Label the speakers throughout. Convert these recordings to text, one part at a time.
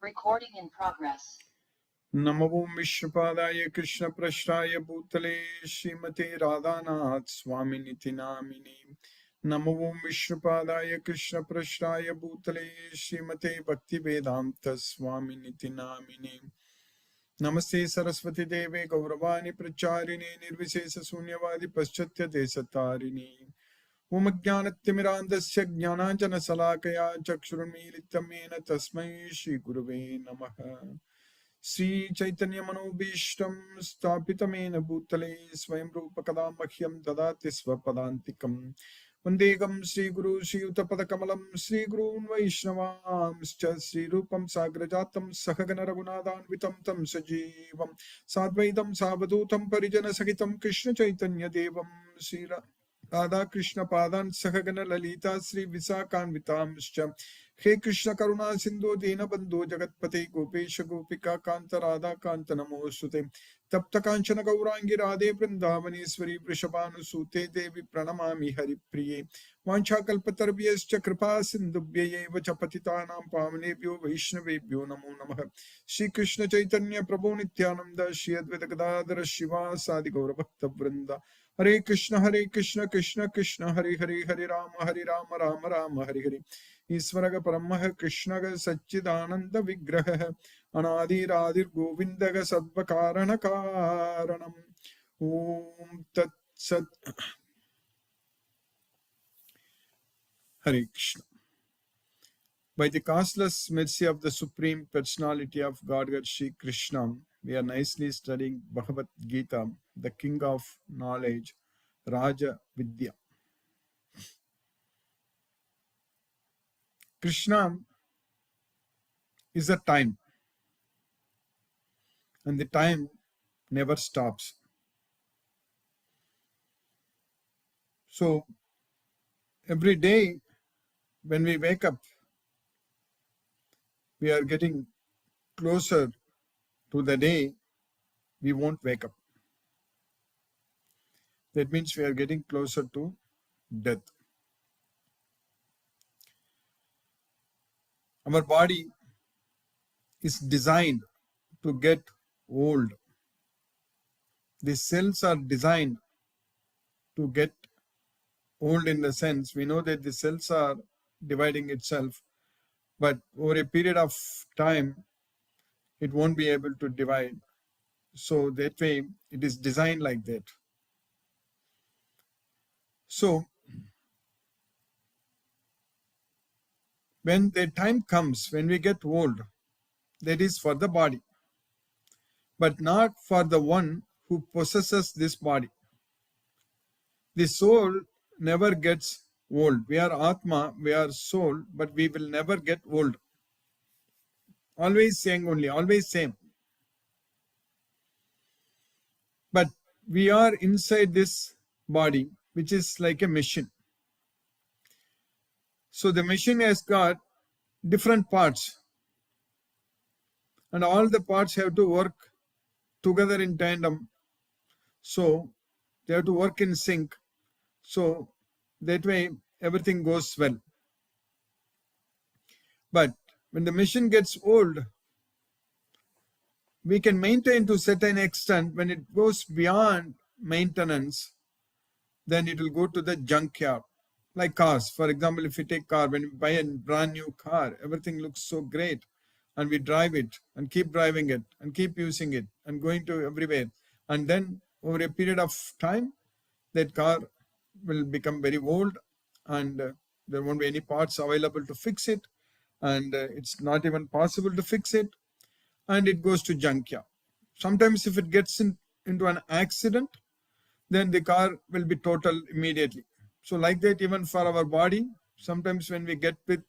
Speaker 1: Recording in progress.
Speaker 2: Namo Vishnupadaya Krishna Prashtaya Bhutale Srimate Radhanath Swami Niti Namini. Namo Vishnupadaya Krishna Prashtaya Bhutale Srimate Bhakti Vedanta Swami Niti Namini. Namaste Saraswati Deve Gauravani Pracharini Nirvisesa Sunyavadi Paschatya Desatarini. Om Jnanatimirandasya Jnananjana Salakaya Chakshurunmilitamena Tasmai Shri Gurave Namaha. Sri Chaitanya Manobhishtam Sthapitamena Bhutale Swayam Rupa Kada Mahyam Dadati Svapadantikam Vandegam Sri Guru Sri Utapada Kamalam Sri Gurun Vaishnavamscha Sri Rupam Sagrajatam Sahagana Raghunadan Vitam Tam Sajivam Sadvaitam Savadutam Parijana Sagitam Krishna Chaitanya Devam Sri Radha Krishna Padan Sahagana Lalita Sri Visakanvitamscha He Krishna Karuna Sindhu Dina Bandhu Jagatpate Gopesha Gopika Kanta Radha Kanta Namosute Tapta Kanchana Gaurangi Radhe Vrindavaneswari Vrishabhanu Sute Devi Pranamami Hari Priye Vancha Kalpatarvyascha Kripa Sindhubhyaye Vachapatitanam Pavanebhyo Vaishnavebhyo Namo Namaha Shri Krishna Chaitanya Prabhu Nityananda Shri Advaita Gadadhara Shiva Sadi Gaura Bhakta Vrinda Hare Krishna Krishna Krishna Hare Hare Hare Rama Rama Rama Hare Hare Isvaraga Paramaha Krishnaga Satchidananda Vigraha Anadiradir Govindaga Sadvakarana Karanam Om Tat Sat Hare Krishna. By the causeless mercy of the Supreme Personality of Godhead Shri Krishna, we are nicely studying Bhagavad Gita, the King of Knowledge, Raja Vidya. Krishna is a time, and the time never stops. So, every day when we wake up, we are getting closer to the day we won't wake up. That means we are getting closer to death. Our body is designed to get old. The cells are designed to get old in the sense we know that the cells are dividing itself, but over a period of time, it won't be able to divide. So that way, it is designed like that. So, when the time comes, when we get old, that is for the body, but not for the one who possesses this body. The soul never gets old. We are Atma, we are soul, but we will never get old. Always saying only, always same. But we are inside this body, which is like a machine. So the machine has got different parts, and all the parts have to work together in tandem. So they have to work in sync. So that way everything goes well. But when the machine gets old, we can maintain to a certain extent. When it goes beyond maintenance, then it will go to the junkyard. Like cars, for example, if you take car, when you buy a brand new car, everything looks so great, and we drive it and keep driving it and keep using it and going to everywhere. And then over a period of time, that car will become very old, and there won't be any parts available to fix it, and it's not even possible to fix it, and it goes to junkyard. Sometimes if it gets into an accident, then the car will be total immediately. So like that, even for our body, sometimes when we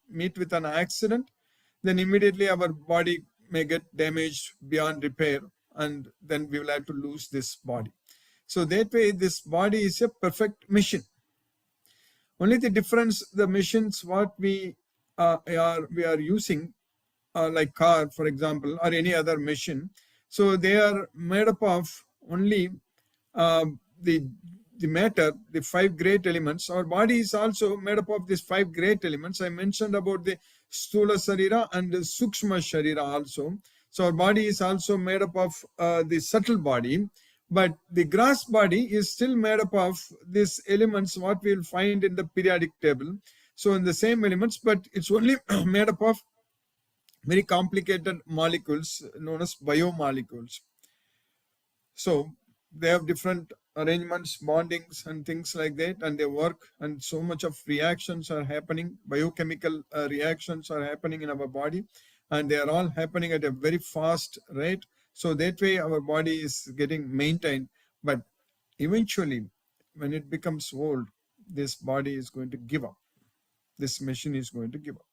Speaker 2: meet with an accident, then immediately our body may get damaged beyond repair, and then we will have to lose this body. So that way, this body is a perfect machine. Only the difference, the machines what we are using, like car, for example, or any other machine. So they are made up of only the the matter, the 5 great elements. Our body is also made up of these 5 great elements. I mentioned about the Stula Sharira and the Sukshma Sharira also. So our body is also made up of the subtle body, but the gross body is still made up of these elements, what we will find in the periodic table. So in the same elements, but it's only made up of very complicated molecules known as biomolecules. So they have different arrangements, bondings and things like that, and they work, and so much of reactions are happening, biochemical reactions are happening in our body, and they are all happening at a very fast rate. So that way our body is getting maintained, but eventually when it becomes old, this body is going to give up. This machine is going to give up.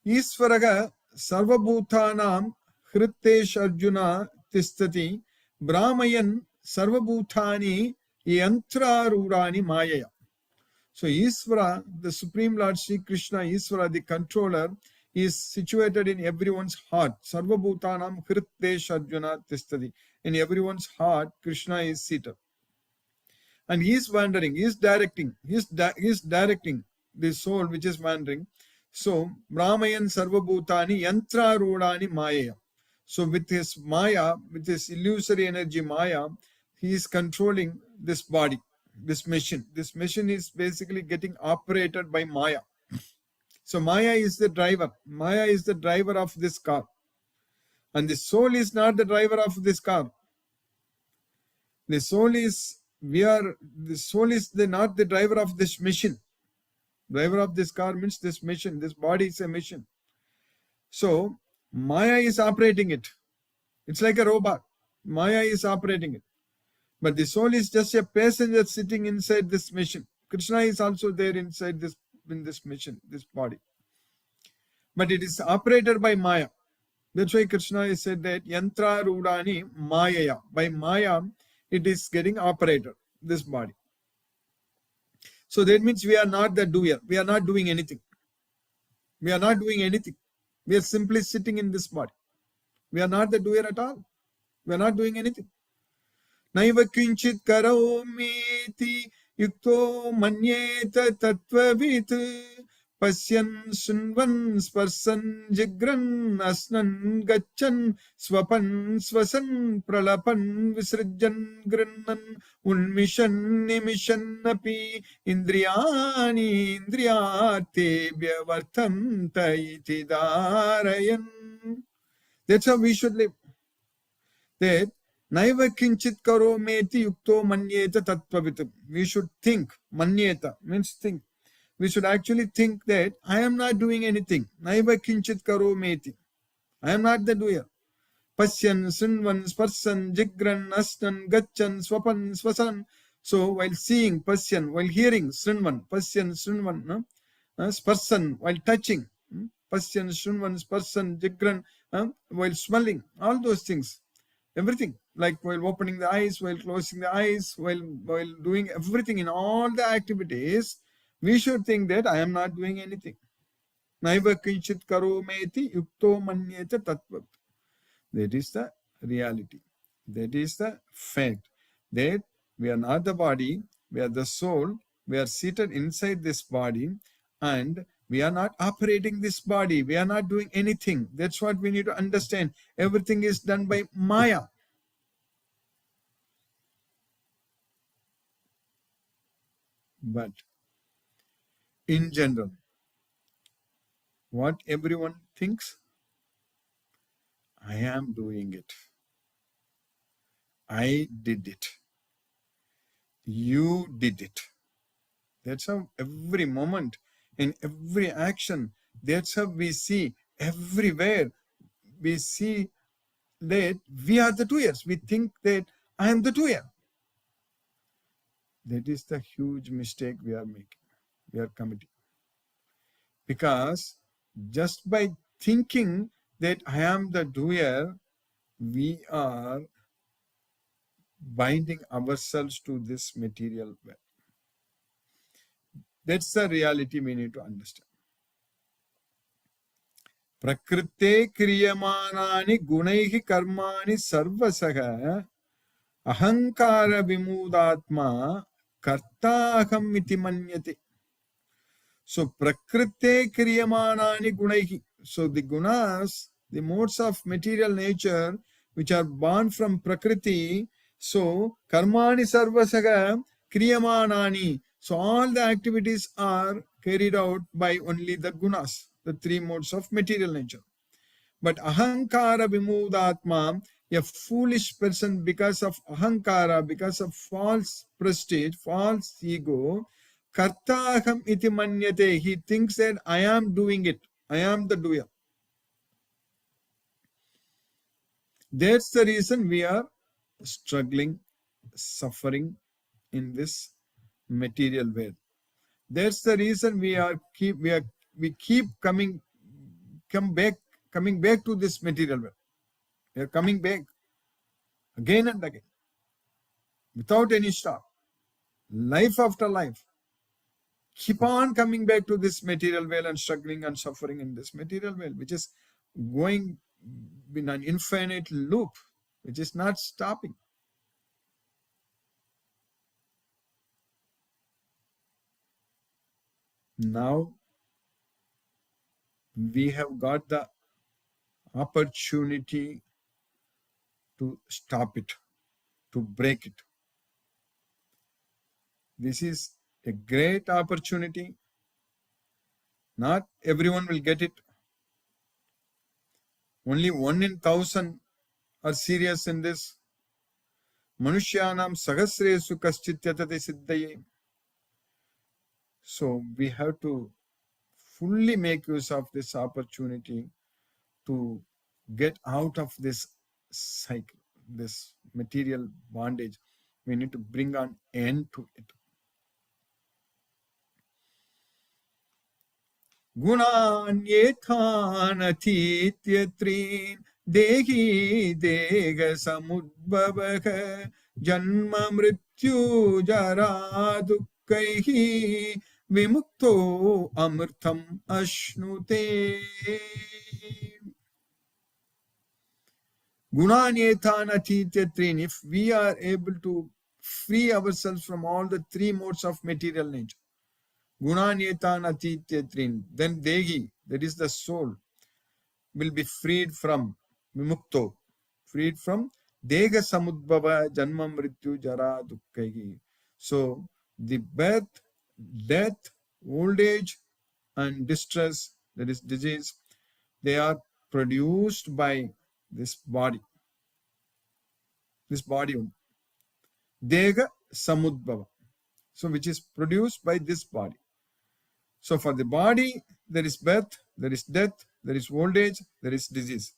Speaker 2: Isvaraga sarvabhutanam hrittesh arjuna tistati brahmayan sarvabhutani yantrarurani mayaya. So Isvara, the Supreme Lord Sri Krishna, Isvara, the controller, is situated in everyone's heart. Sarvabhutanam hrittesh arjuna tistati. In everyone's heart, Krishna is seated. And he is wandering, he is directing, he is directing the soul which is wandering. So Brahmayan Sarvabhutani Yantra Rudani Maya. So with his Maya, with his illusory energy Maya, he is controlling this body, this machine. This machine is basically getting operated by Maya. So Maya is the driver. Maya is the driver of this car. And the soul is not the driver of this car. The soul is not the driver of this machine. Driver of this car means this machine. This body is a machine. So Maya is operating it. It's like a robot. Maya is operating it. But the soul is just a passenger sitting inside this machine. Krishna is also there inside this, in this machine, this body. But it is operated by Maya. That's why Krishna is said that Yantra Rudani Mayaya. By Maya, it is getting operated, this body. So that means we are not the doer. We are not doing anything. We are not doing anything. We are simply sitting in this body. We are not the doer at all. We are not doing anything. Naiva kinchit karomiti yukto manyeta tattvavit pasyan sunvan sparsan jigran asnan gachan swapan swasan pralapan visrajan grannan unmishan nimishan api indriyani indriyatebhya vartanta iti dharayan. That's how we should live. That Naiva kinchit karometi yukto manyeta tattvavit. We should think. Manyeta means think. We should actually think that I am not doing anything. Naiva kinchit karometi. I am not the doer. Pasyan, sunvan, sparsan, jigran, asnan, gachan, swapan, swasan. So while seeing, pasyan, while hearing, sunvan, pasyan, sunvan, no? Sparsan, while touching, pasyan, sunvan, sparsan, jigran, while smelling, all those things. Everything, like while opening the eyes, while closing the eyes, while doing everything in all the activities, we should think that I am not doing anything. Naiva kinchit karometi yukto manyeta tattva. That is the reality. That is the fact that we are not the body, we are the soul, we are seated inside this body, and we are not operating this body. We are not doing anything. That's what we need to understand. Everything is done by Maya. But in general, what everyone thinks, I am doing it. I did it. You did it. That's how every moment, in every action, that's how we see everywhere. We see that we are the doers. We think that I am the doer. That is the huge mistake we are making. We are committing. Because just by thinking that I am the doer, we are binding ourselves to this material world. That's the reality we need to understand. Prakrite kriyamanani gunaihi karmani sarvasaha Ahankara vimudatma kartaham iti manyate. So prakrite kriyamanani gunaihi. So the gunas, the modes of material nature which are born from prakriti, so karmani sarvasaga kriyamanani. So all the activities are carried out by only the gunas, the three modes of material nature. But ahankara vimudatma, a foolish person, because of ahankara, because of false prestige, false ego, kartaham iti manyate, he thinks that I am doing it, I am the doer. That's the reason we are struggling, suffering in this material world. That's the reason we keep coming back to this material world. We are coming back again and again without any stop, life after life. Keep on coming back to this material world and struggling and suffering in this material world, which is going in an infinite loop, which is not stopping. Now we have got the opportunity to stop it, to break it. This is a great opportunity. Not everyone will get it. Only 1 in 1,000 are serious in this. Manushyanam sahasresu kaschit yatati siddhaye. So we have to fully make use of this opportunity to get out of this cycle, this material bondage. We need to bring an end to it. Gunanyethanathityatrin dehi dega samudbhavah janma mrityu jara dukkaihi vimukto amritam ashnute. Gunanyethanathityatrin, if we are able to free ourselves from all the three modes of material nature, Gunanyethanathityatrin, then Dehi, that is the soul, will be freed from Vimukto, freed from Dega Samudbhava Janma Mrityu Jara Dukkaihi. So the birth, death, old age, and distress, that is disease, they are produced by this body. This body only. Dega Samudbhava. So which is produced by this body. So for the body, there is birth, there is death, there is old age, there is disease.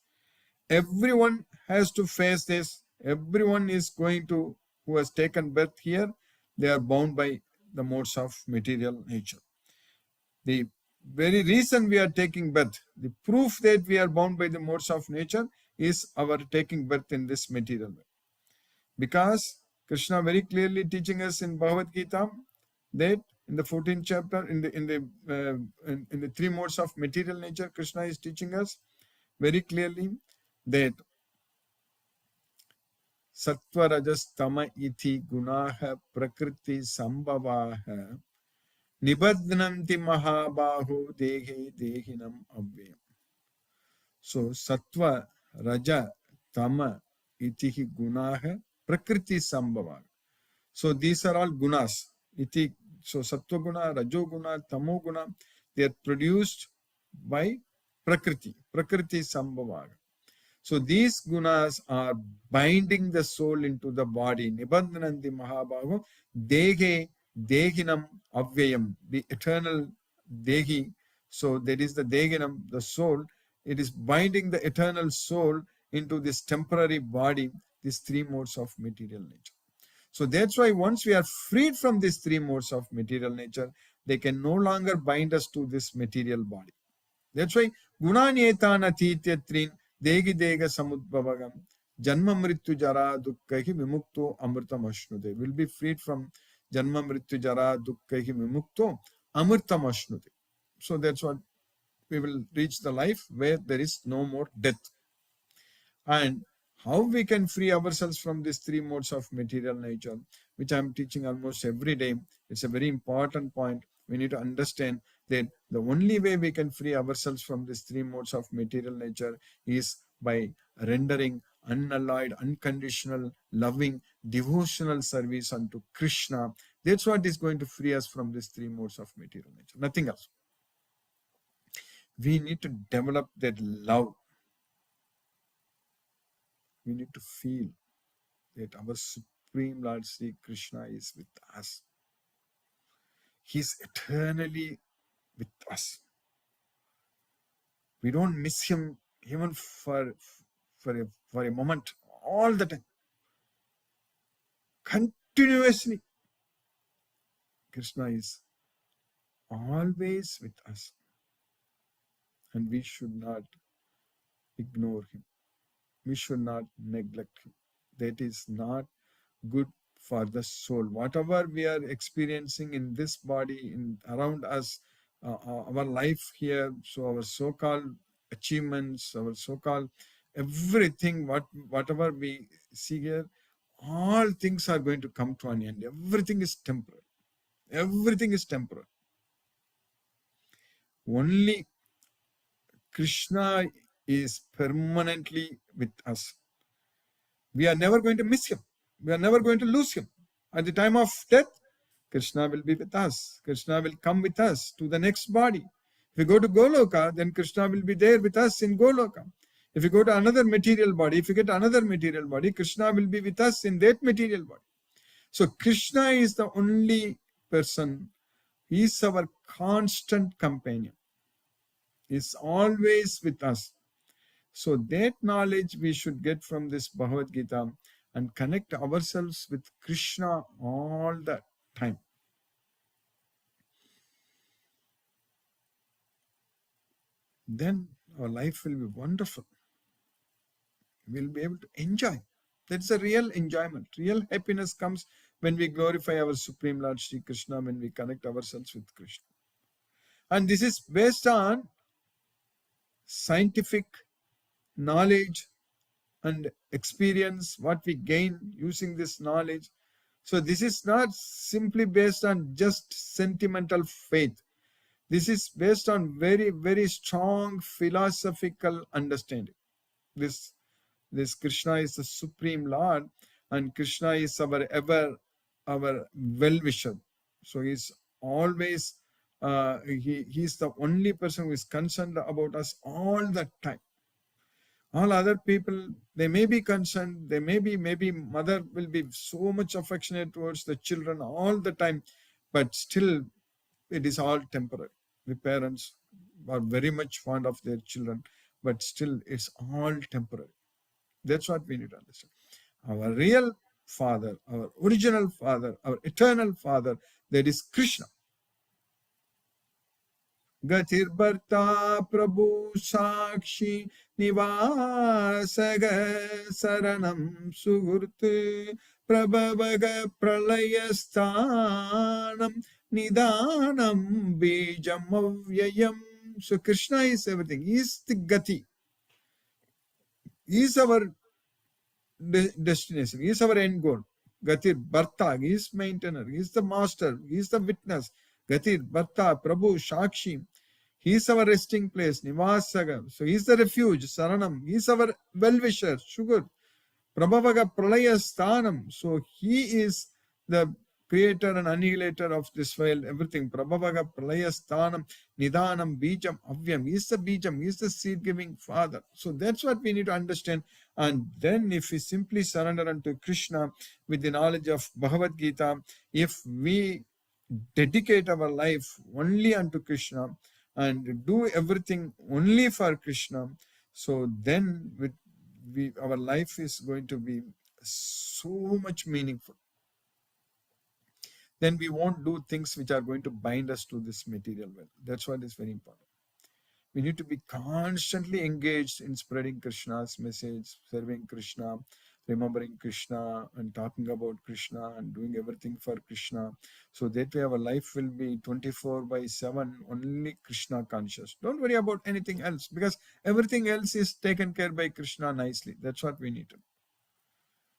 Speaker 2: Everyone has to face this. Everyone is going to, who has taken birth here, they are bound by the modes of material nature. The very reason we are taking birth, the proof that we are bound by the modes of nature is our taking birth in this material world. Because Krishna very clearly teaching us in Bhagavad Gita that in the 14th chapter, in the three modes of material nature, Krishna is teaching us very clearly that Sattva Rajas Tama iti gunaha prakriti sambhavaha nibadnanti mahabaho dehe dehinam avyayam. So Sattva Raja Tama iti gunaha prakriti sambhavaha. So these are all gunas. Iti, so Sattva guna, Rajo guna, Tamo guna, they are produced by Prakriti, Prakriti Sambhavaga. So these gunas are binding the soul into the body. Nibandhananti Mahabhago, Dehe, Dehinam Avyayam, the eternal Dehi. So that is the Dehinam, the soul. It is binding the eternal soul into this temporary body, these three modes of material nature. So that's why once we are freed from these three modes of material nature, they can no longer bind us to this material body. That's why Gunanyethanathityatrin Degi Dega Samudbhavagam Janma Mrityu Jara Dukkaihi Vimukto Amritam Ashnute. Will be freed from Janma Mrityu Jara Dukkaihi Vimukto Amritam Ashnute. So that's what we will reach the life where there is no more death. And how we can free ourselves from these three modes of material nature, which I'm teaching almost every day. It's a very important point. We need to understand that the only way we can free ourselves from these three modes of material nature is by rendering unalloyed, unconditional, loving, devotional service unto Krishna. That's what is going to free us from these three modes of material nature, nothing else. We need to develop that love. We need to feel that our Supreme Lord Sri Krishna is with us. He's eternally with us. We don't miss him even for a moment, all the time. Continuously, Krishna is always with us. And we should not ignore him. We should not neglect him. That is not good for the soul. Whatever we are experiencing in this body, in around us, our life here, so our so-called achievements, our so-called everything, whatever we see here, all things are going to come to an end. Everything is temporary. Everything is temporary. Only Krishna is permanently with us. We are never going to miss him. We are never going to lose him. At the time of death, Krishna will be with us. Krishna will come with us to the next body. If we go to Goloka, then Krishna will be there with us in Goloka. If we go to another material body, if we get another material body, Krishna will be with us in that material body. So Krishna is the only person. He is our constant companion. He is always with us. So that knowledge we should get from this Bhagavad Gita and connect ourselves with Krishna all the time. Then our life will be wonderful. We'll be able to enjoy. That's a real enjoyment. Real happiness comes when we glorify our Supreme Lord Sri Krishna, when we connect ourselves with Krishna. And this is based on scientific knowledge and experience, what we gain using this knowledge. So this is not simply based on just sentimental faith. This is based on very, very strong philosophical understanding. This Krishna is the Supreme Lord, and Krishna is our well-wisher. So he's always, he's the only person who is concerned about us all the time. All other people, they may be concerned, they maybe mother will be so much affectionate towards the children all the time, but still it is all temporary. The parents are very much fond of their children, but still it's all temporary. That's what we need to understand. Our real father, our original father, our eternal father, that is Krishna. Gatir Bharta Prabhu Sakshi Nivasaga Saranam Sugurtu Prabhavaga Pralayasthanam Nidanam Bijam Avyayam. So Krishna is everything. He is the Gati. He is our destination. He is our end goal. Gatir Bharta, he is maintainer. He is the master. He is the witness. Gatir Bharta Prabhu Sakshi. He is our resting place, Nivasaga. So he is the refuge, Saranam. He is our well-wisher, Sugar. Prabhavaga Pralaya Sthanam. So he is the creator and annihilator of this world, everything. Prabhavaga Pralaya Sthanam, Nidanam, Bijam, Avyam. He is the Bijam. He is the seed-giving father. So that's what we need to understand. And then if we simply surrender unto Krishna with the knowledge of Bhagavad Gita, if we dedicate our life only unto Krishna, and do everything only for Krishna, so then our life is going to be so much meaningful. Then we won't do things which are going to bind us to this material world. That's what is very important. We need to be constantly engaged in spreading Krishna's message, serving Krishna, remembering Krishna, and talking about Krishna, and doing everything for Krishna. So that way our life will be 24/7 only Krishna conscious. Don't worry about anything else, because everything else is taken care by Krishna nicely. That's what we need to do.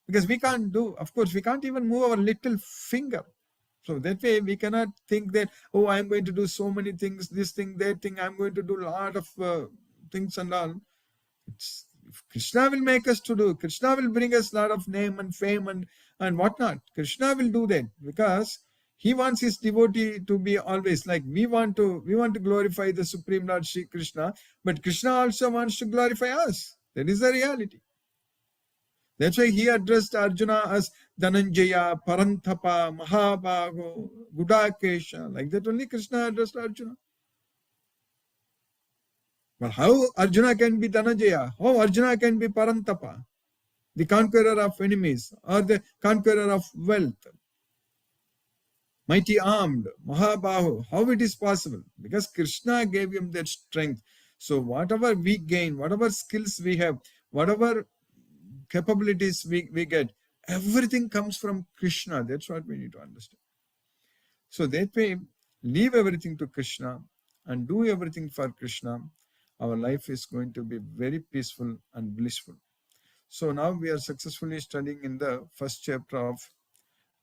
Speaker 2: Because we can't do, of course, we can't even move our little finger. So that way we cannot think that, oh, I'm going to do so many things, this thing, that thing, I'm going to do a lot of things and all. Krishna will make us to do. Krishna will bring us a lot of name and fame and whatnot. Krishna will do that because he wants his devotee to be always like we want to glorify the Supreme Lord Shri Krishna, but Krishna also wants to glorify us. That is the reality. That's why he addressed Arjuna as Dhananjaya, Parantapa, Mahabaho, Gudakesha. Like that only Krishna addressed Arjuna. But how Arjuna can be Dhananjaya? How Arjuna can be Parantapa? The conqueror of enemies or the conqueror of wealth, mighty armed, Mahabahu. How it is possible? Because Krishna gave him that strength. So whatever we gain, whatever skills we have, whatever capabilities we get, everything comes from Krishna. That's what we need to understand. So that way, leave everything to Krishna and do everything for Krishna. Our life is going to be very peaceful and blissful. So now we are successfully studying in the first chapter of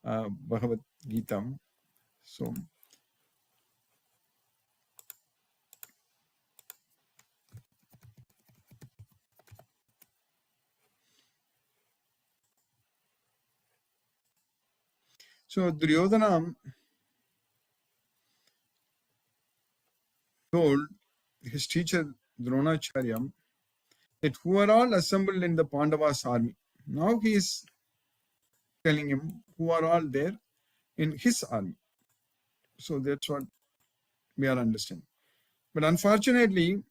Speaker 2: Bhagavad Gita. So Duryodhana told his teacher Dronacharya that who are all assembled in the Pandavas army. Now he is telling him who are all there in his army. So that's what we are understanding. But unfortunately,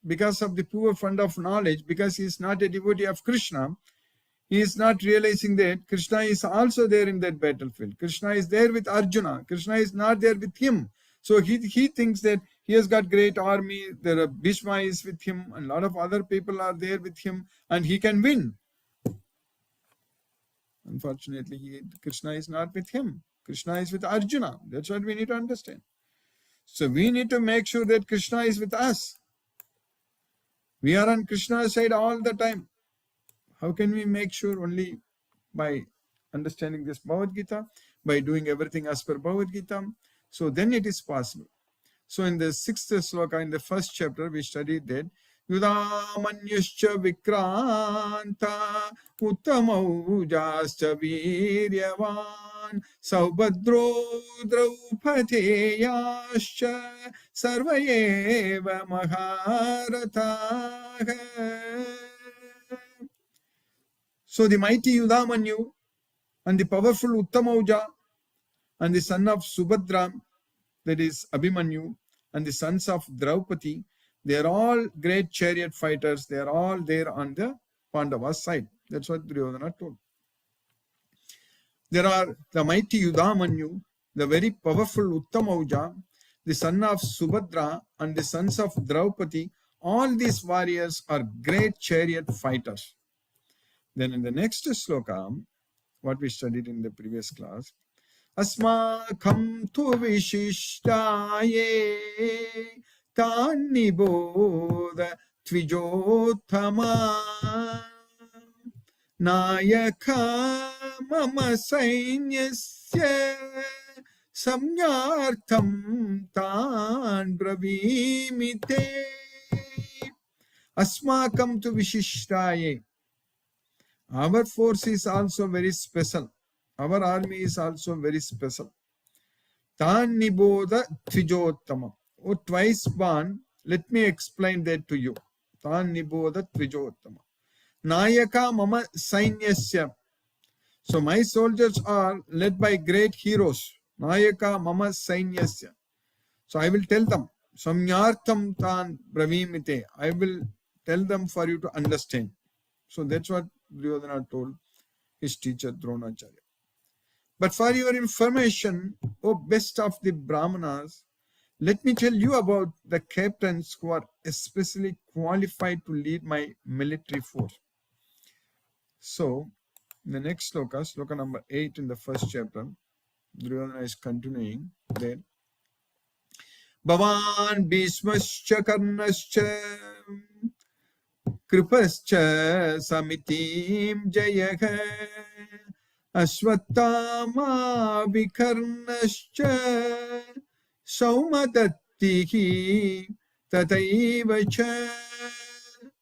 Speaker 2: because of the poor fund of knowledge, because he is not a devotee of Krishna, he is not realizing that Krishna is also there in that battlefield. Krishna is there with Arjuna. Krishna is not there with him. So he thinks that he has got great army. There are Bhishma is with him, and a lot of other people are there with him, and he can win. Unfortunately, Krishna is not with him. Krishna is with Arjuna. That's what we need to understand. So we need to make sure that Krishna is with us. We are on Krishna's side all the time. How can we make sure? Only by understanding this Bhagavad Gita, by doing everything as per Bhagavad Gita. So then it is possible. So in the 6th sloka, in the first chapter, we studied that Yudamanyuscha Vikranta Uttamaujascha Viryavan Saubhadro Draupateyascha Sarvayeva Maharatha. So the mighty Yudamanyu and the powerful Uttamauja and the son of Subhadra, that is Abhimanyu, and the sons of Draupadi, they are all great chariot fighters. They are all there on the Pandavas side. That's what Duryodhana told. There are the mighty Yudamanyu, the very powerful Uttamauja, the son of Subhadra, and the sons of Draupadi. All these warriors are great chariot fighters. Then in the next sloka, what we studied in the previous class, Asmakam tu vishishtaye taniboda tvijottama nayaka mama sainyasya samyartham tan bravimite. Asmakam tu vishishtaye. Our force is also very special. Our army is also very special. Tan niboda tvijottama. Oh, twice born. Let me explain that to you. Tan niboda tvijottama. Nayaka mama sainyasya. So my soldiers are led by great heroes. Nayaka mama sainyasya. So I will tell them. Samyartham tan bravimite. I will tell them for you to understand. So that's what Duryodhana told his teacher Dronacharya. But for your information, O best of the Brahmanas, let me tell you about the captains who are especially qualified to lead my military force. So, in the next sloka, sloka number 8 in the first chapter, Duryodhana is continuing there. Bhavan Bhishmascha Karnascha Kripascha Samitim Jayaha Ashwatthama Vikarnascha Saumadattihi Tataivacha.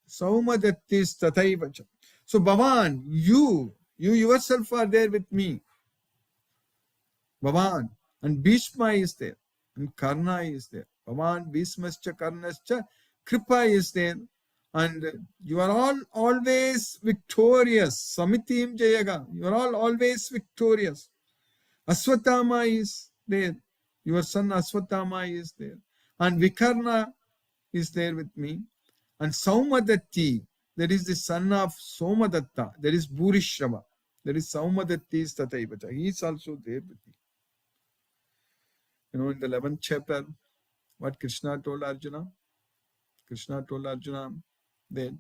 Speaker 2: Saumadattis Tataivacha. So Bhavan, you yourself are there with me. Bhavan. And Bhishma is there. And Karna is there. Bhavan, Bhishmascha, Karnascha, Kripa is there. And you are all always victorious. Samitim Jayaga. You are all always victorious. Aswatthama is there. Your son Aswatthama is there. And Vikarna is there with me. And Saumadatti, that is the son of Somadatta, that is Bhurishrava. That is Saumadatti is Tataivacha. He is also there with me. In the 11th chapter, what Krishna told Arjuna? Krishna told Arjuna that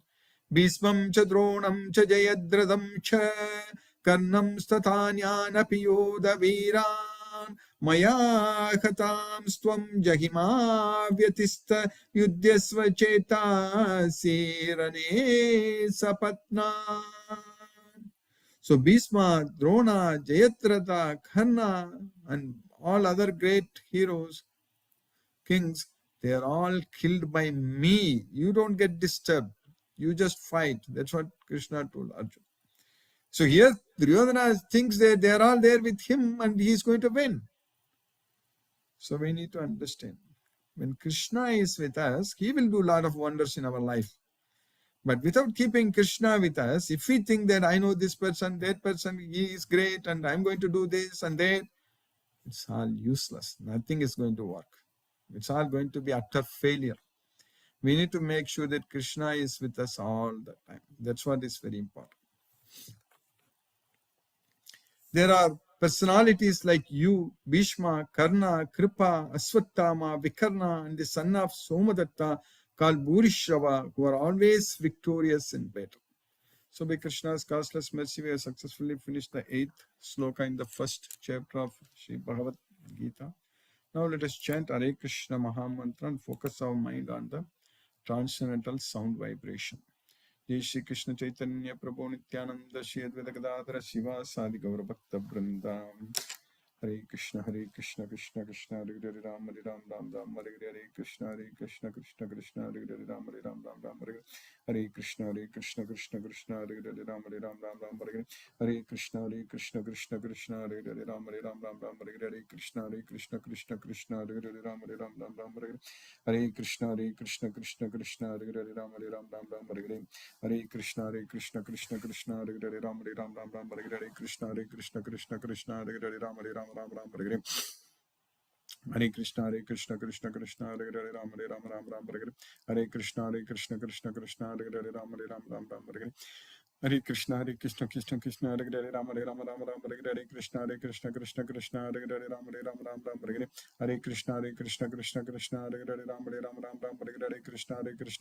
Speaker 2: Bhismam cha Dronam cha Jayadradam cha Karnam statanyanapi yoda viran Maya khatam stvam jahima vyatista yudhyasva cheta sirane sapatna. So Bhisma, Drona, Jayadratha, Karna and all other great heroes, kings, they are all killed by me. You don't get disturbed. You just fight. That's what Krishna told Arjuna. So here Duryodhana thinks that they are all there with him and he is going to win. So we need to understand. When Krishna is with us, he will do a lot of wonders in our life. But without keeping Krishna with us, if we think that I know this person, that person, he is great and I'm going to do this and that, it's all useless. Nothing is going to work. It's all going to be utter failure. We need to make sure that Krishna is with us all the time. That's what is very important. There are personalities like you, Bhishma, Karna, Kripa, Aswatthama, Vikarna, and the son of Somadatta called Bhurishrava, who are always victorious in battle. So by Krishna's causeless mercy, we have successfully finished the 8th sloka in the first chapter of Sri Bhagavad Gita. Now let us chant Hare Krishna Mahamantra and focus our mind on the transcendental sound vibration. Jai Shri Krishna Chaitanya Prabhu Nityananda Shri Advaita Gadadhara Shiva Sadi Gaura Bhakta Vrinda. Hare Krishna Krishna Krishna Hare Hare Ram Ram Ram Hare Hare Krishna Krishna Krishna Hare Hare Ram Ram Ram Hare Hare Krishna Krishna Krishna Hare Hare Ram Ram Ram Hare Hare Krishna Krishna Krishna Hare Hare Ram Ram Ram Hare Hare Krishna Krishna Hare Hare Ram Ram Ram Hare Hare Krishna Krishna Hare Hare Ram Ram Ram Hare Hare Krishna Krishna Krishna Hare Hare Ram Ram Ram Hare Hare Krishna Krishna Hare Hare Ram Ram Hare Hare Hare Krishna Krishna Hare Hare Ram Ram Hare Hare Krishna Krishna Hare Hare Ram Ram Hare Hare Hare Krishna Krishna Hare Hare Ram Ram Hare Hare Krishna Krishna Hare Hare Ram Ram Hare Hare Hare Krishna Krishna Hare Hare Ram Ram Hare Hare Krishna Krishna Hare Hare Ram Ram Hare Hare Hare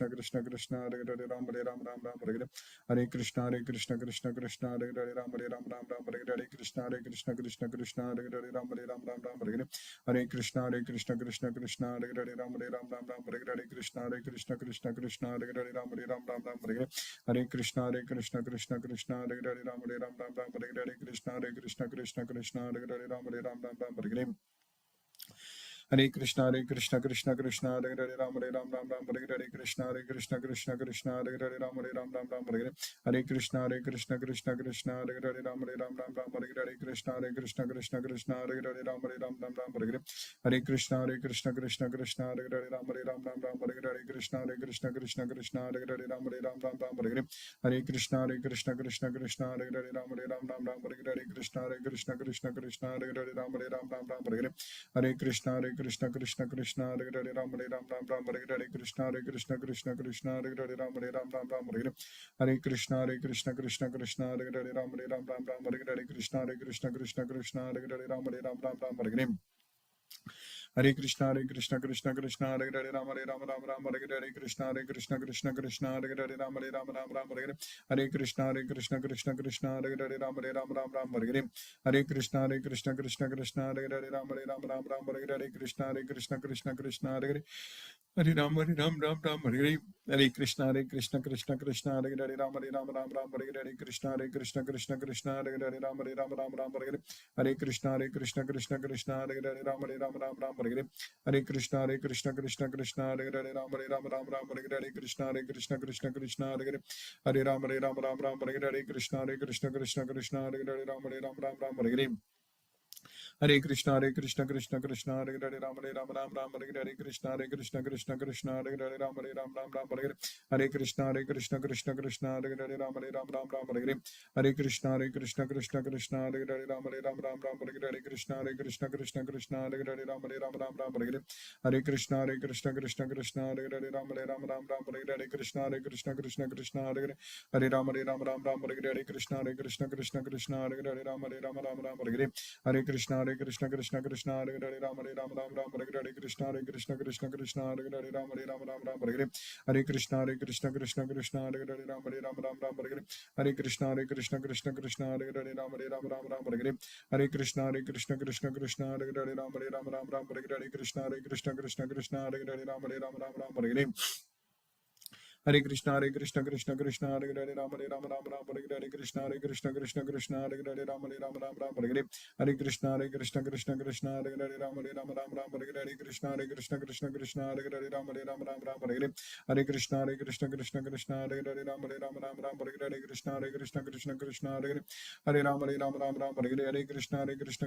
Speaker 2: Krishna Krishna Hare Hare Ram Ram Hare Hare Krishna Krishna Hare Hare Ram Ram Hare Hare Hare Krishna Krishna Hare Hare Ram Ram Hare Hare Krishna Krishna Hare Hare Ram Ram Hare Hare Hare Krishna Krishna Hare Hare Ram Ram Hare Hare Krishna Krishna Hare Hare Ram Ram Hare Hare Hare Krishna Krishna Hare Hare Ram Ram Hare Hare Krishna Krishna Hare Hare Ram Ram Hare Hare Hare Krishna Krishna Hare Hare Ram Ram Hare Hare Krishna Krishna Hare Hare Ram Ram Hare Hare Hare Krishna Krishna Hare Hare Ram Ram Hare Hare Krishna Krishna Hare Hare Ram Ram Hare Hare Hare Krishna Krishna Hare Hare Ram Ram Hare Hare Krishna Krishna Hare Hare Ram Ram Hare Hare Hare Krishna Krishna Hare Hare Ram Ram Hare Hare Krishna Krishna Hare Hare Ram Ram Hare Hare Hare Krishna Krishna Hare Hare Ram Ram Hare Hare Krishna Krishna Hare Hare Ram Ram Hare Hare Hare Krishna Krishna Hare Hare Ram Ram Hare Hare Krishna Krishna Hare Hare Ram Ram Hare Hare Hare Krishna Krishna Hare Hare Ram Ram Hare Hare Hare Krishna Krishna Hare Hare Ram Ram Hare Hare Krishna Krishna Hare Hare Hare Ram, Hare Ram, Ram Ram, Hare Hare. Hare Krishna, Krishna Krishna, Hare Hare Ram, Hare Ram, Ram Ram, Hare Hare. Hare Krishna, Krishna Krishna, Hare Hare Ram, Hare Ram, Ram Ram, Hare Hare. Hare Krishna, Krishna Krishna, Hare Hare Ram, Hare Ram, Ram Ram, Hare Hare. Hare Krishna, Krishna Krishna, Hare Hare Ram, Hare Ram, Ram Ram, Hare Hare. Hare Krishna, Krishna Krishna, Hare Hare. Hare Ram, Ram Ram, Hare Hare. Hare Krishna, Krishna Krishna, Hare Hare Ram, Hare Ram, Ram Ram, Hare Hare. Hare Krishna, Krishna Krishna, Hare Hare Ram, Hare Ram, Ram Ram, Hare Hare. Hare Krishna, Krishna Krishna, Hare Hare Ram, Hare Ram, Ram Ram, Hare Hare. Hare Krishna, Krishna Krishna, Hare Hare Ram, Hare Ram, Ram Ram, Hare Hare. Hare Krishna, Krishna Krishna, Hare Hare Ram, Hare Ram, Ram Ram, Hare Hare. Hare Krishna, Krishna Krishna, Hare Hare Ram, Hare Ram, Ram Ram, Hare Hare. Hare Krishna, Krishna Krishna, Hare Hare Ram, Hare Ram, Ram Ram, Hare Hare. Hare Krishna, Krishna Krishna, Hare Hare. Hare Ram, Ram Ram, Hare Hare. Hare Krishna, Krishna Krishna, Hare Hare Ram, Hare Ram, Ram Ram, Hare Hare. Hare Krishna, Krishna, Hare Hare Ram, Hare Ram, Ram Ram, Hare Hare. Hare Krishna, Krishna, Hare Hare Ram, Hare Ram, Ram Ram, Hare Hare. Hare Krishna, Krishna, Hare Hare Ram, Hare Ram, Ram Ram, Hare Hare. Hare Krishna, Krishna, Hare Hare Ram, Hare Ram, Ram Ram, Hare Hare. Hare Krishna, Krishna, Hare Hare Ram, Hare Ram, Ram Ram, Hare Hare. Hare Krishna, Krishna, Hare Hare Ram, Hare Ram, Ram Ram, Hare Hare. Hare Krishna, Krishna, Hare Hare Ram, Hare Ram, Ram Ram, Hare Hare. Hare Krishna, Krishna, Hare Hare Ram, Hare Ram, Ram Ram, Hare Hare. Hare Krishna, Krishna, Hare Hare Ram, Hare Ram, Ram Ram, Hare Hare. Hare Krishna, Krishna, Hare Hare Ram, Hare Ram, Ram Ram, Hare Hare. Hare Krishna, Krishna, Hare Hare Ram, Hare Ram, Ram Ram, Hare Hare. Hare Krishna, Krishna, Hare Hare. Hare Ram, Ram Ram, Hare Hare. Hare Krishna, Krishna,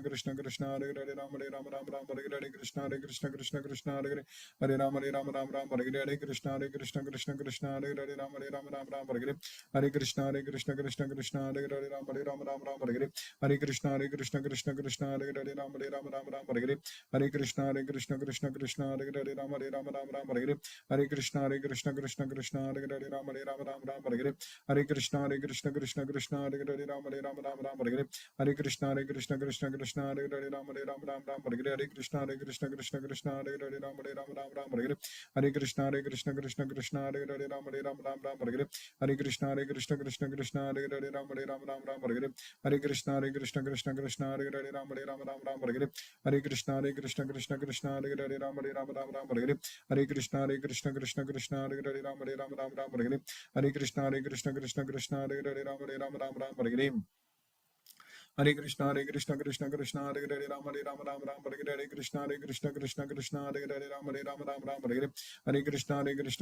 Speaker 2: Hare Hare Ram, Hare Ram, Ram Ram, Hare Hare. Hare Krishna, Krishna, Hare Hare. Hare Ram, Ram Ram, Hare Hare. Hare Krishna, Krishna, Hare Hare Ram, Hare Ram, Ram Ram, Hare Hare. Hare Krishna, Krishna, Hare Hare Ram, Hare Ram, Ram Ram, Hare Hare. Hare Krishna, Krishna, Hare Hare Ram, Hare Ram, Ram Ram, Hare Hare. Hare Krishna, Krishna, Hare Hare Ram, Hare Ram, Ram Ram, Hare Hare. Hare Krishna, Krishna, Hare Hare Ram, Hare Ram, Ram Ram, Hare Hare. Hare Krishna, Krishna, Hare Hare Ram, Hare Ram, Ram Ram, Hare Hare. Hare Krishna, Krishna, Hare Hare Ram, Hare Ram, Ram Ram, Hare Hare. Hare Krishna, Krishna, Hare Hare Ram, Hare Ram, Ram Ram, Hare Hare. Hare Krishna, Krishna, Hare Hare Ram, Hare Ram, Ram Ram, Hare Hare. Hare Krishna, Krishna, Hare Hare Ram, Hare Ram, Ram Ram, Hare Hare. Hare Krishna, Krishna, Hare Hare Ram, Hare Ram, Ram Ram, Hare Hare. Hare Krishna, Krishna, Hare Hare Ram, Hare Ram, Ram Ram, Hare Hare. Hare Krishna, Krishna, Hare Hare Ram, Hare Ram, Ram Ram, Hare Hare. Hare Krishna, Krishna, Hare Hare Ram, Hare Ram, Ram Ram, Hare Hare. Hare Krishna, Krishna, Hare Hare Ram, Hare Ram, Ram Ram, Hare Hare. Hare Krishna, Krishna, Hare Hare Ram, Hare Ram, Ram Ram, Hare Hare. Hare Krishna, Krishna, Hare Hare Ram, Hare Ram, Ram Ram, Hare Hare. Hare Krishna, Krishna, Hare Hare. Hare Ram, Ram Ram, Hare Hare. Hare Krishna, Krishna, Hare Hare Ram, Hare Ram, Ram Ram, Hare Hare. Hare Krishna, Krishna, Hare Hare Ram, Hare Ram, Ram Ram, Hare Hare. Hare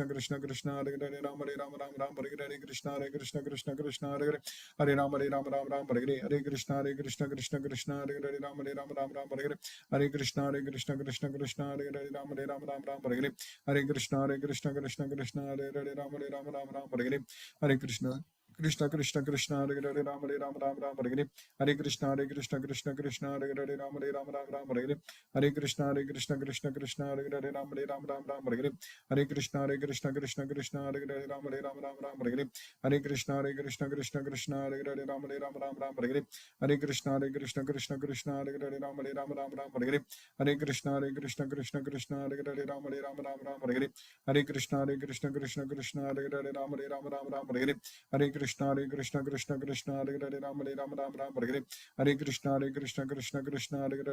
Speaker 2: Krishna, Krishna, Hare Hare Ram, Hare Ram, Ram Ram, Hare Hare. Hare Krishna, Krishna, Hare Hare Ram, Hare Ram, Ram Ram, Hare Hare. Hare Krishna, Krishna, Hare Hare Ram, Hare Ram, Ram Ram, Hare Hare. Hare Krishna, Krishna, Hare Hare Ram, Hare Ram, Ram Ram, Hare Hare. Hare Krishna, Krishna, Hare Hare Ram, Hare Ram, Ram Ram, Hare Hare. Hare Krishna, Krishna, Hare Hare Ram, Hare Ram, Ram Ram, Hare Hare. Hare Krishna, Krishna, Hare Hare Ram, Hare Ram, Ram Ram, Hare Hare. Hare Krishna, Krishna, Hare Hare Ram, Hare Ram, Ram Ram, Hare Hare. Hare Krishna, Krishna, Hare Hare Ram, Hare Ram, Ram Ram, Hare Hare. Hare Krishna, Krishna, Hare Hare Ram, Hare Ram, Ram Ram, Hare Hare. Hare Krishna, Krishna, Hare Hare Ram, Hare Ram, Ram Ram, Hare Hare. Hare Krishna, Krishna, Hare Hare Ram, Hare Ram, Ram Ram, Hare Hare. Hare Krishna, Krishna, Hare Hare Ram, Hare Ram, Ram Ram, Hare Hare. Hare Krishna, Krishna, Hare Hare Ram, Hare Ram, Ram Ram, Hare Hare. Hare Krishna, Krishna, Hare Hare Ram, Hare Ram, Ram Ram, Hare Hare. Hare Krishna, Krishna, Hare Hare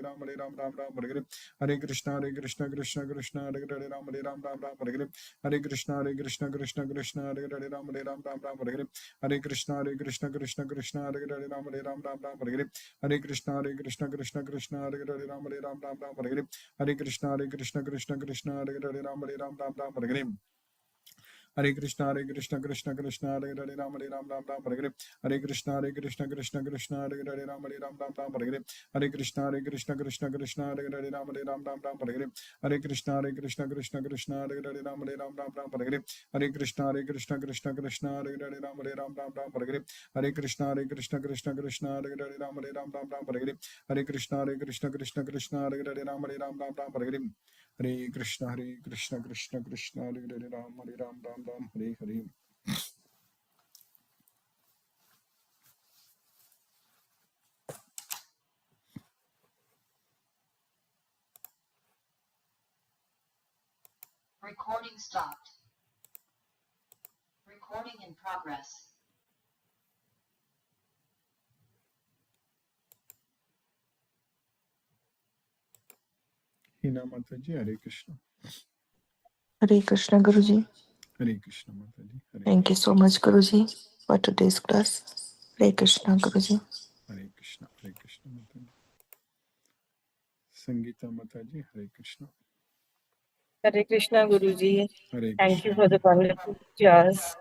Speaker 2: Ram, Hare Ram, Ram Ram, Hare Hare. Hare Krishna, Krishna, Hare Hare Ram, Hare Ram, Ram Ram, Hare Hare. Hare Krishna, Krishna, Hare Hare Ram, Hare Ram, Ram Ram, Hare Hare. Hare Krishna, Krishna, Hare Hare Ram, Hare Ram, Ram Ram, Hare Hare. Hare Krishna, Krishna, Hare Hare Ram, Hare Ram, Ram Ram, Hare Hare. Hare Krishna, Krishna, Hare Hare Ram, Hare Ram, Ram Ram, Hare Hare. Hare Krishna, Krishna, Hare Hare Ram, Hare Ram, Ram Ram, Hare Hare. Hare Krishna, Krishna, Hare Hare Ram, Hare Ram, Ram Ram, Hare Hare. Hare Krishna, Krishna, Hare Hare Ram, Hare Ram, Ram Ram, Hare Hare. Hare Krishna, Krishna, Hare Hare Ram, Hare Ram, Ram Ram, Hare Hare.
Speaker 1: Recording stopped. Recording in progress.
Speaker 2: Hina Mataji, Hare Krishna.
Speaker 3: Hare Krishna, Guruji.
Speaker 2: Hare Krishna Mataji. Hare
Speaker 3: Thank you so much, Guruji, for today's class. Hare Krishna, Guruji.
Speaker 2: Hare Krishna. Hare Krishna Mataji. Sangeeta Mataji, Hare Krishna.
Speaker 4: Hare Krishna, Guruji.
Speaker 2: Hare
Speaker 4: Thank you
Speaker 2: Krishna.
Speaker 4: for the wonderful class.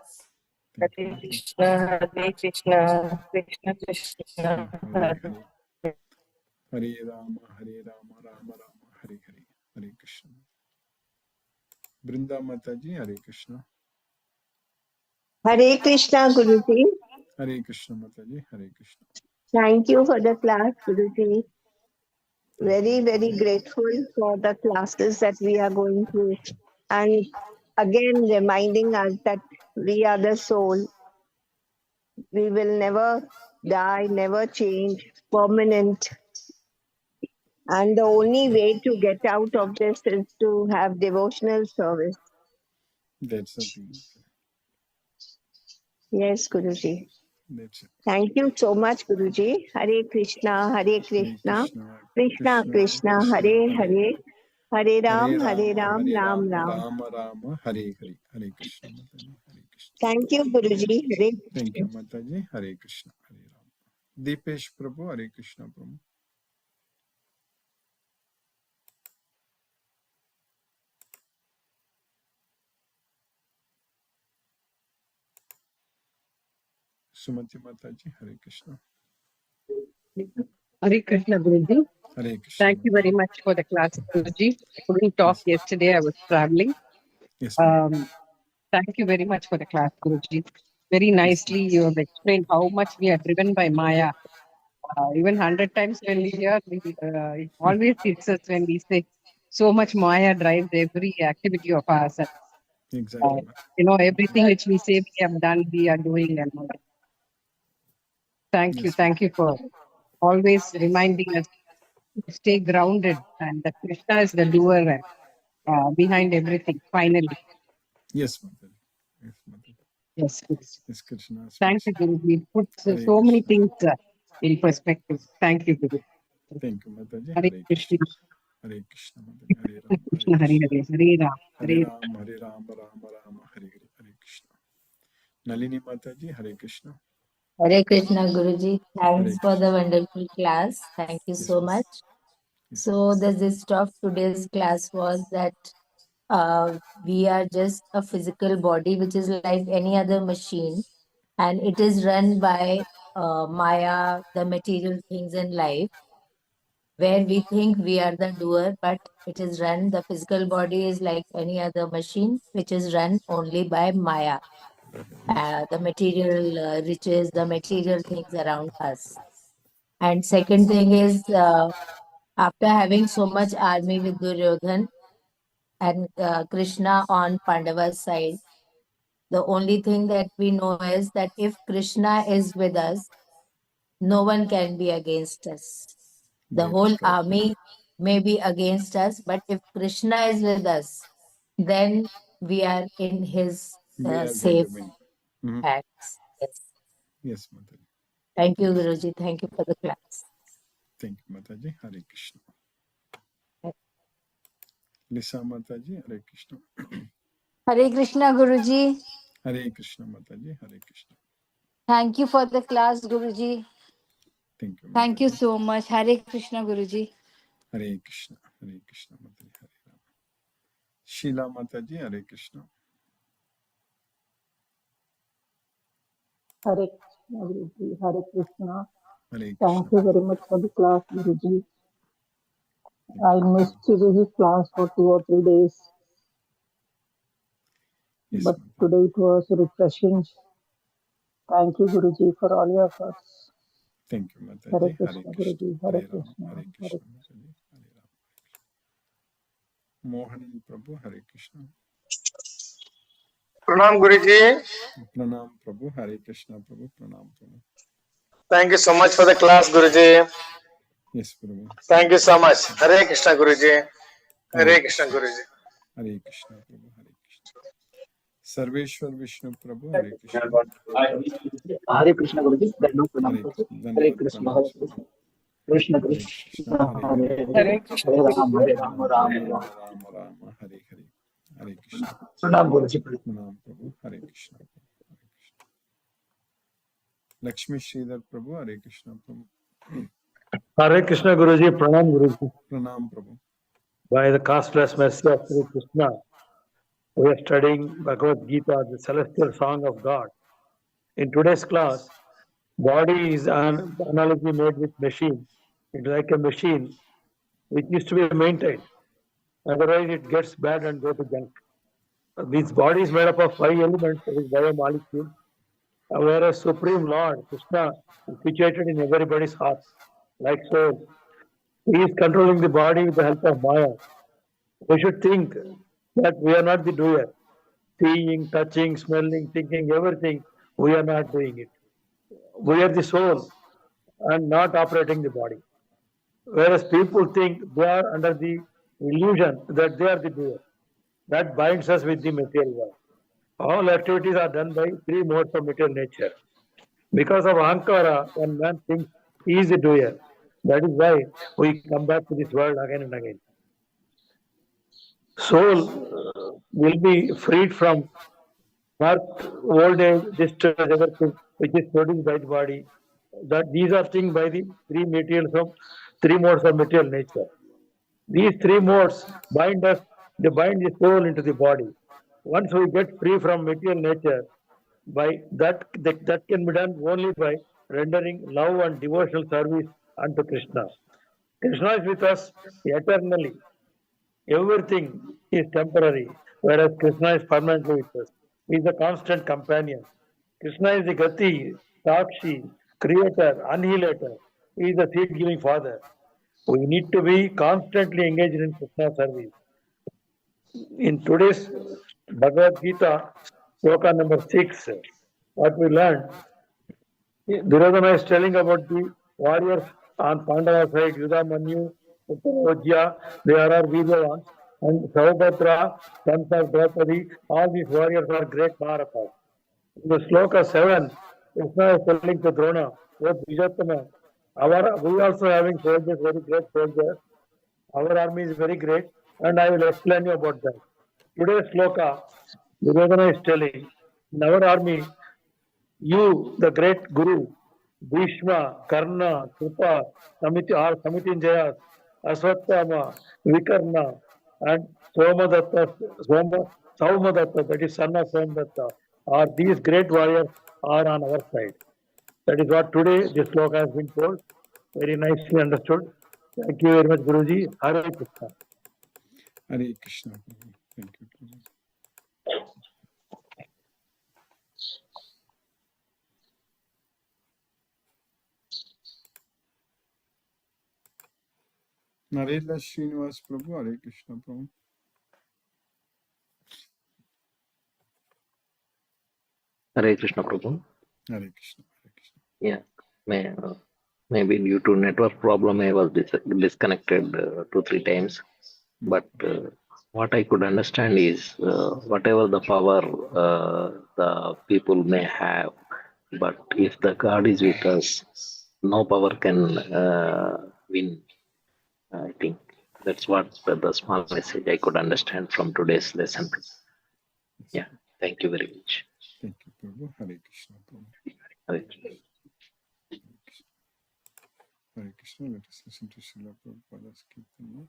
Speaker 2: Thank you,
Speaker 4: Hare
Speaker 2: Mataji.
Speaker 4: Krishna, Hare Krishna, Krishna Krishna,
Speaker 2: Hare
Speaker 4: Hare.
Speaker 2: Hare. Hare Rama, Rama Rama, Hare Hare. Hare Krishna. Brinda Mataji, Hare Krishna.
Speaker 5: Hare Krishna, Guruji.
Speaker 2: Hare Krishna Mataji, Hare Krishna.
Speaker 5: Thank you for the class, Guruji. Very, very
Speaker 2: Mataji.
Speaker 5: grateful for the classes that we are going through. And again, reminding us that we are the soul. We will never die, never change, permanent. And the only way to get out of this is to have devotional service.
Speaker 2: That's the thing.
Speaker 5: Yes, Guruji.
Speaker 2: That's it.
Speaker 5: Thank you so much, Guruji. Hare Krishna, Hare
Speaker 2: Hare
Speaker 5: Krishna,
Speaker 2: Krishna,
Speaker 5: Krishna Krishna,
Speaker 2: Krishna,
Speaker 5: Hare
Speaker 2: Hare
Speaker 5: Hare, Hare
Speaker 2: Hare
Speaker 5: Ram, Hare
Speaker 2: Rama,
Speaker 5: Ram,
Speaker 2: Hare
Speaker 5: Ram
Speaker 2: Rama,
Speaker 5: Ram.
Speaker 2: Rama Rama, Hare Hare. Hare Krishna Mataji, Hare Krishna.
Speaker 5: Thank you, Guruji. Hare
Speaker 2: Thank you,
Speaker 5: Krishna.
Speaker 2: Mataji. Hare Krishna. Hare Rama. Deepesh Prabhu, Hare Krishna Prabhu. Sumati Mataji, Hare Krishna.
Speaker 4: Hare Krishna, Guruji.
Speaker 2: Hare Krishna.
Speaker 4: Thank you very much for the class, Guruji. I couldn't talk
Speaker 2: Yes.
Speaker 4: yesterday, I was traveling.
Speaker 2: Yes, ma'am.
Speaker 4: Thank you very much for the class, Guruji. Very nicely you have explained how much we are driven by Maya. Even 100 times when we hear, it always hits us when we say so much Maya drives every activity of ours.
Speaker 2: Exactly, ma'am.
Speaker 4: Everything which we say we have done, we are doing. And all that. Thank you.
Speaker 2: Yes,
Speaker 4: Thank you for always reminding us to stay grounded and that Krishna is the doer behind everything, finally.
Speaker 2: yes, Mataji. Yes, Mataji.
Speaker 4: Yes, please.
Speaker 2: Yes, Krishna.
Speaker 4: Thank you, Guru. We put
Speaker 2: Hare
Speaker 4: so many
Speaker 2: Krishna.
Speaker 4: things in perspective. Thank you, Guru.
Speaker 2: Thank you, Mataji.
Speaker 4: Hare
Speaker 2: Hare
Speaker 4: Krishna.
Speaker 2: Krishna. Hare Krishna, Mataji. Hare Ram,
Speaker 4: Krishna,
Speaker 2: Hare
Speaker 4: Hare
Speaker 2: Krishna.
Speaker 4: Hare, Hare Ram,
Speaker 2: Hare
Speaker 4: Hare
Speaker 2: Ram, Hare Ram, Rama Rama, Hare Hare. Hare Krishna. Nalini Mataji, Hare Krishna.
Speaker 6: Hare Krishna Guruji, thanks
Speaker 2: Hare
Speaker 6: for the
Speaker 2: Krishna.
Speaker 6: wonderful class. Thank you
Speaker 2: Yes,
Speaker 6: so
Speaker 2: ma'am.
Speaker 6: much.
Speaker 2: Yes,
Speaker 6: So the gist of today's class was that we are just a physical body which is like any other machine, and it is run by Maya, the material things in life, where we think we are the doer, but it is run, the physical body is like any other machine which is run only by Maya, the material riches, the material things around us. And second thing is, after having so much army with Duryodhan and Krishna on Pandava's side, the only thing that we know is that if Krishna is with us, no one can be against us. The
Speaker 2: that is
Speaker 6: whole
Speaker 2: correct.
Speaker 6: army may be against us, but if Krishna is with us, then we are in his
Speaker 2: We are going
Speaker 6: safe
Speaker 2: to win. Mhm.
Speaker 6: hands. Yes.
Speaker 2: Yes, Mataji.
Speaker 6: Thank you, Guruji. Thank you for the class.
Speaker 2: Thank you, Mataji. Hare Krishna. Lisa Mataji, Hare Krishna.
Speaker 7: Hare Krishna Guruji.
Speaker 2: Hare Krishna Mataji, Hare Krishna.
Speaker 7: Thank you for the class, Guruji.
Speaker 2: Thank you,
Speaker 7: Thank you
Speaker 2: Mataji.
Speaker 7: so much. Hare Krishna Guruji.
Speaker 2: Hare Krishna. Hare Krishna Mataji, Hare Rama. Sheila Mataji, Hare Krishna.
Speaker 8: Hare Krishna, Guruji. Hare Krishna.
Speaker 2: Hare
Speaker 8: Thank
Speaker 2: Krishna.
Speaker 8: you very much for the class, Guruji.
Speaker 2: Thank
Speaker 8: I
Speaker 2: you.
Speaker 8: missed Guruji's class for 2 or 3 days,
Speaker 2: Yes,
Speaker 8: but
Speaker 2: Mataji.
Speaker 8: today it was refreshing. Thank you, Guruji, for all your efforts.
Speaker 2: Thank you,
Speaker 8: Hare
Speaker 2: Mataji. Hare
Speaker 8: Krishna,
Speaker 2: Krishna.
Speaker 8: Guruji.
Speaker 2: Hare
Speaker 8: Hare
Speaker 2: Ram.
Speaker 8: Krishna.
Speaker 2: Hare
Speaker 8: Hare
Speaker 2: Krishna. Mataji. Hare Ram. Mohan Prabhu, Hare Krishna.
Speaker 9: Pranam Guruji.
Speaker 2: Pranam Prabhu, Hare Krishna Prabhu. Pranam Prabhu.
Speaker 9: Thank you so much for the class, Guruji.
Speaker 2: Yes, Prabhu.
Speaker 9: Thank you so much. Hare Krishna, Guruji. Hare
Speaker 2: Hare
Speaker 9: Krishna,
Speaker 2: Krishna.
Speaker 9: Guruji.
Speaker 2: Hare Krishna Prabhu. Hare Krishna. Sarveshwar Vishnu Prabhu, Hare Krishna.
Speaker 10: Hare Krishna Guruji.
Speaker 2: Hare
Speaker 10: Hare
Speaker 2: Krishna.
Speaker 10: Krishna
Speaker 2: Pranam
Speaker 10: Hare
Speaker 2: Prabhu.
Speaker 10: Krishna.
Speaker 8: Krishna
Speaker 2: Krishna,
Speaker 8: Krishna, Hare
Speaker 4: Hare
Speaker 8: Hare,
Speaker 4: Krishna
Speaker 8: Hare
Speaker 4: Guruji.
Speaker 8: Ram, Hare Ram, Ram Ram.
Speaker 2: Rama, Hare Hare. Hare Krishna.
Speaker 8: Pranam Guruji.
Speaker 2: Pranam Prabhu. Hare Krishna. Lakshmi Sridhar Prabhu. Hare Krishna Prabhu.
Speaker 10: Hare Krishna Guruji, Pranam Guruji.
Speaker 2: Pranam Prabhu.
Speaker 10: By the costless mercy of Sri Krishna, we are studying Bhagavad Gita, the celestial song of God. In today's class, body is an analogy made with machine. It's like a machine which needs to be maintained. Otherwise, it gets bad and go to junk. This body is made up of 5 elements, that is biomolecules, whereas Supreme Lord Krishna is situated in everybody's heart, like soul. He is controlling the body with the help of Maya. We should think that we are not the doer. Seeing, touching, smelling, thinking, everything, we are not doing it. We are the soul and not operating the body. Whereas people think they are under the illusion that they are the doer. That binds us with the material world. All activities are done by 3 modes of material nature. Because of Ahankara, when man thinks he is the doer, that is why we come back to this world again and again. Soul will be freed from birth, old age, distress, everything which is produced by the body. That these are things by the 3 modes of material nature. These 3 modes bind us, they bind the soul into the body. Once we get free from material nature, by that can be done only by rendering love and devotional service unto Krishna. Krishna is with us eternally. Everything is temporary, whereas Krishna is permanently with us. He is a constant companion. Krishna is the Gati, Sakshi, Creator, Annihilator. He is the seed-giving Father. We need to be constantly engaged in Krishna service. In today's Bhagavad Gita, sloka number 6, what we learned, Duryodhana is telling about the warriors on Pandava side, Yudamanyu, Uttarojya, they are our Vijayans, and Saubhadra, sons of Draupadi, all these warriors are great Maharathas. In the sloka 7, Krishna is telling to Drona, O Vijattama, we also having soldiers, very great soldiers. Our army is very great, and I will explain you about that. Today's sloka, Duryodhana is telling, in our army, you, the great Guru, Bhishma, Karna, Kripa, Samitinjaya, Aswattama, Vikarna, and Saumadatta, that is son of Somadatta, are these great warriors are on our side. That is what today this sloka has been told. Very nicely understood. Thank you very much, Guruji. Hare Krishna.
Speaker 2: Hare Krishna Prabhu. Thank you, Prabhu. Narendra Srinivas Prabhu. Hare Krishna Prabhu.
Speaker 11: Hare Krishna Prabhu.
Speaker 2: Hare Krishna. Hare Krishna.
Speaker 11: Yeah, maybe due to network problem, I was disconnected 2-3 times. But what I could understand is whatever the power the people may have, but if the God is with us, no power can win. I think that's what the small message I could understand from today's lesson. Yeah, thank you very much.
Speaker 2: Thank you, Prabhu. Hare Krishna Prabhu.
Speaker 11: Hare Krishna.
Speaker 2: Hare Krishna. Let us listen to Srila Prabhupada's Kirtan.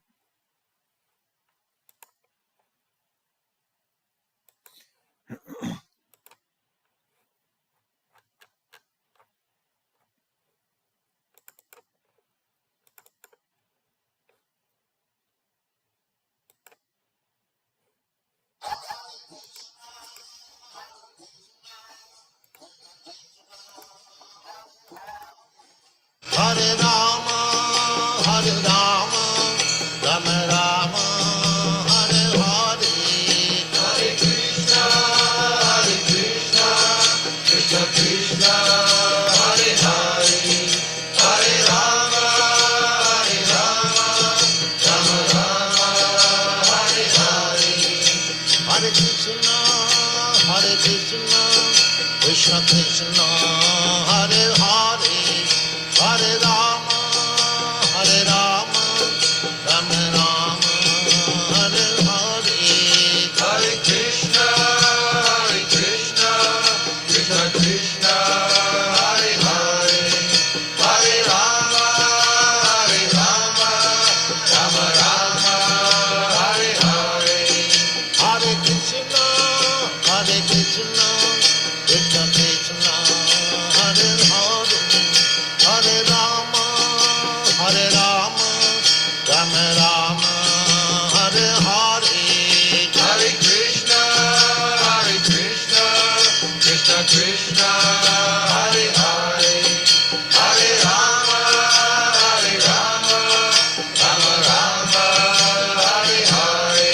Speaker 12: Hare Rama, Hare Rama, Rama Rama, Hare Hare, Hare Krishna, Krishna Krishna, Hare Hare, Hare Rama, Rama Rama, Hare Hare, Hare Krishna, Krishna Krishna, Hare Hare. Hare Rama, Hare Rama, Rama Rama, Hare Hare, Hare Krishna, Krishna Krishna, Hare Hare, Hare Rama, Rama Rama, Hare Hare,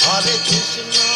Speaker 12: Hare Krishna,